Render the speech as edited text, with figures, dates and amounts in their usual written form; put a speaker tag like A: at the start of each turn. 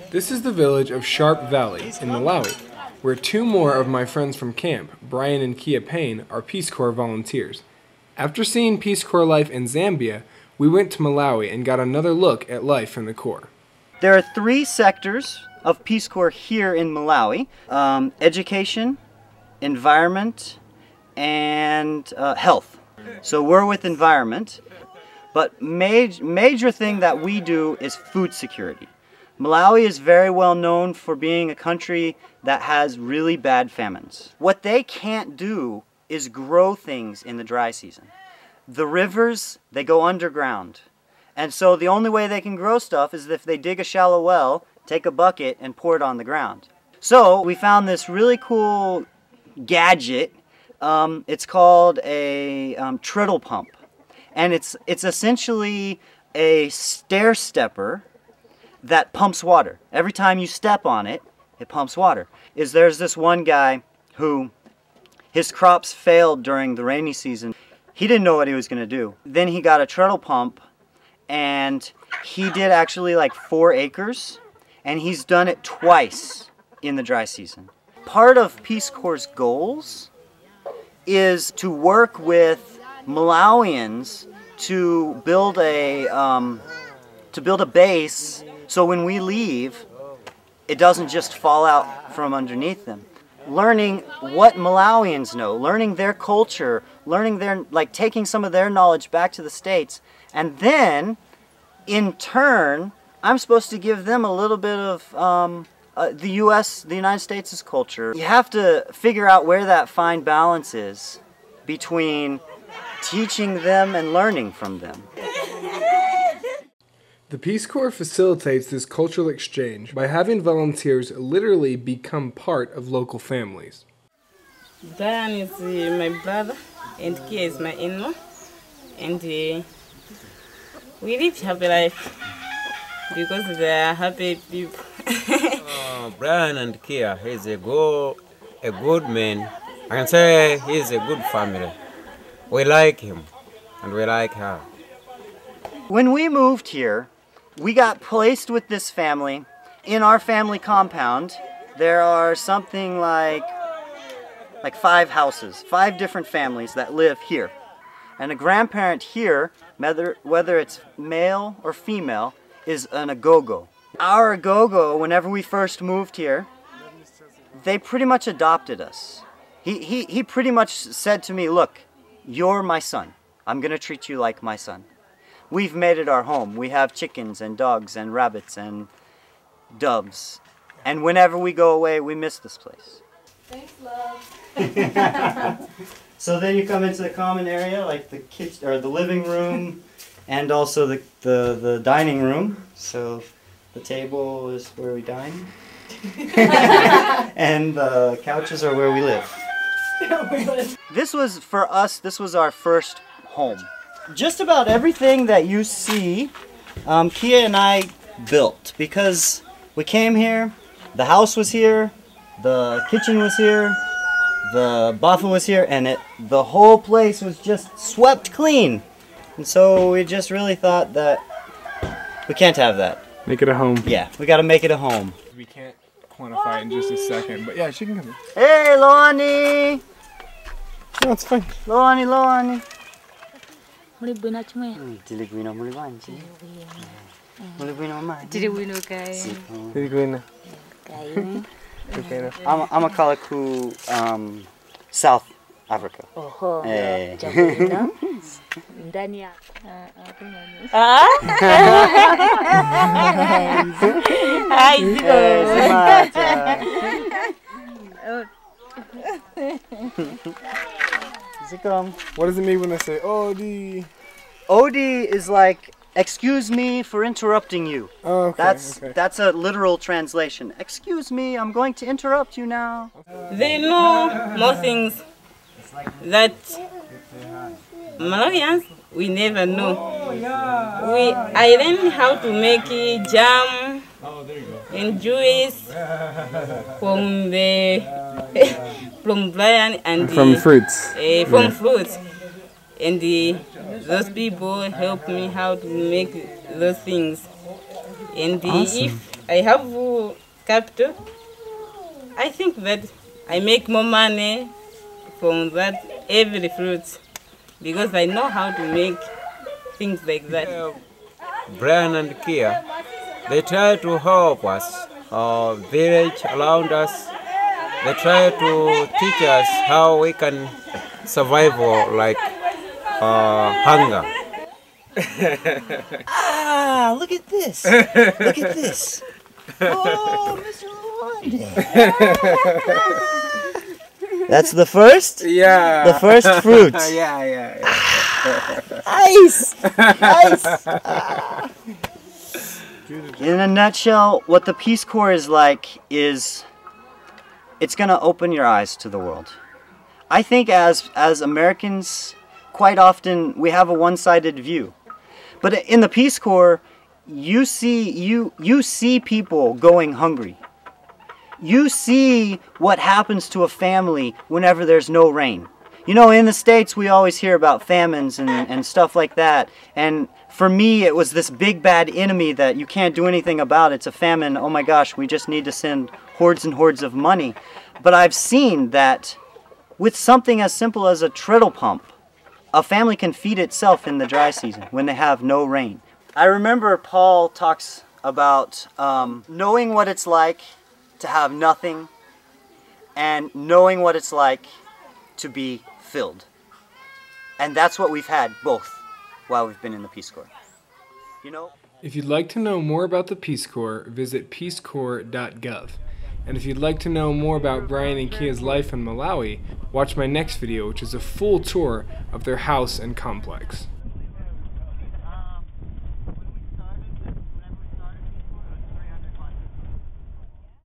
A: This is the village of Sharp Valley in Malawi, where two more of my friends from camp, Bryan and Keah Payne, are Peace Corps volunteers. After seeing Peace Corps life in Zambia, we went to Malawi and got another look at life in the Corps.
B: There are 3 sectors of Peace Corps here in Malawi: education, environment, and health. So we're with environment, but major thing that we do is food security. Malawi is very well known for being a country that has really bad famines. What they can't do is grow things in the dry season. The rivers, they go underground. And so the only way they can grow stuff is if they dig a shallow well, take a bucket, and pour it on the ground. So we found this really cool gadget. It's called a treadle pump. And it's essentially a stair stepper that pumps water. Every time you step on it, it pumps water. There's this one guy who, his crops failed during the rainy season. He didn't know what he was going to do. Then he got a treadle pump, and he did actually like 4 acres, and he's done it twice in the dry season. Part of Peace Corps' goals is to work with Malawians to build a base, so when we leave, it doesn't just fall out from underneath them. Learning what Malawians know, learning their culture, learning taking some of their knowledge back to the States, and then, in turn, I'm supposed to give them a little bit of the United States' culture. You have to figure out where that fine balance is between teaching them and learning from them.
A: The Peace Corps facilitates this cultural exchange by having volunteers literally become part of local families.
C: Bryan is my brother, and Keah is my in-law, and we live happy life because they are happy people.
D: Bryan and Keah, he's a good man. I can say he's a good family. We like him, and we like her.
B: When we moved here, we got placed with this family. In our family compound, there are something like 5 houses, 5 different families that live here. And a grandparent here, whether it's male or female, is an agogo. Our agogo, whenever we first moved here, they pretty much adopted us. He pretty much said to me, look, you're my son. I'm going to treat you like my son. We've made it our home. We have chickens and dogs and rabbits and doves. And whenever we go away, we miss this place.
E: Thanks, love.
B: So then you come into the common area, like the kitchen or the living room, and also the dining room. So the table is where we dine, and the couches are where we live. This was, for us, this was our first home. Just about everything that you see, Keah and I built, because we came here, the house was here, the kitchen was here, the bathroom was here, and the whole place was just swept clean. And so we just really thought that we can't have that.
A: Make it a home.
B: Yeah, we gotta make it a home.
A: We can't quantify it in just a second, but yeah, she can come in.
B: Hey, Loani!
A: No, it's fine.
B: Loani.
E: Mulibwino chimwe.
B: Tilibwino mulibanji. Mulibwino mama.
E: Tilibwino kai.
A: Tilibwino.
E: Kai.
B: Okay. I'm a Kalaku, South Africa.
E: Oho.
B: Hey.
E: Chakula. Ndani ya.
A: What does it mean when they say OD?
B: OD is like, excuse me for interrupting you.
A: Oh, okay.
B: That's a literal translation. Excuse me, I'm going to interrupt you now.
C: They know more things that Malawians we never know. I learned how to make jam and juice from the from Bryan and
A: From fruits.
C: from fruits. And those people help me how to make those things. And if I have capital, I think that I make more money from that every fruit because I know how to make things like that.
D: Bryan and Keah, they try to help us, our village around us. They try to teach us how we can survive like hunger.
B: Ah, look at this. Look at this. Oh, Mr. London. That's the first?
A: Yeah.
B: The first fruit.
A: Yeah.
B: Nice. Nice. In a nutshell, what the Peace Corps is like is it's going to open your eyes to the world. I think as Americans, quite often we have a one-sided view. But in the Peace Corps, you see people going hungry. You see what happens to a family whenever there's no rain. You know, in the States, we always hear about famines and stuff like that. And for me, it was this big bad enemy that you can't do anything about. It's a famine. Oh my gosh, we just need to send hordes and hordes of money. But I've seen that with something as simple as a treadle pump, a family can feed itself in the dry season when they have no rain. I remember Paul talks about knowing what it's like to have nothing and knowing what it's like to be filled. And that's what we've had both while we've been in the Peace Corps. You know?
A: If you'd like to know more about the Peace Corps, visit peacecorps.gov. And if you'd like to know more about Bryan and Keah's life in Malawi, watch my next video, which is a full tour of their house and complex.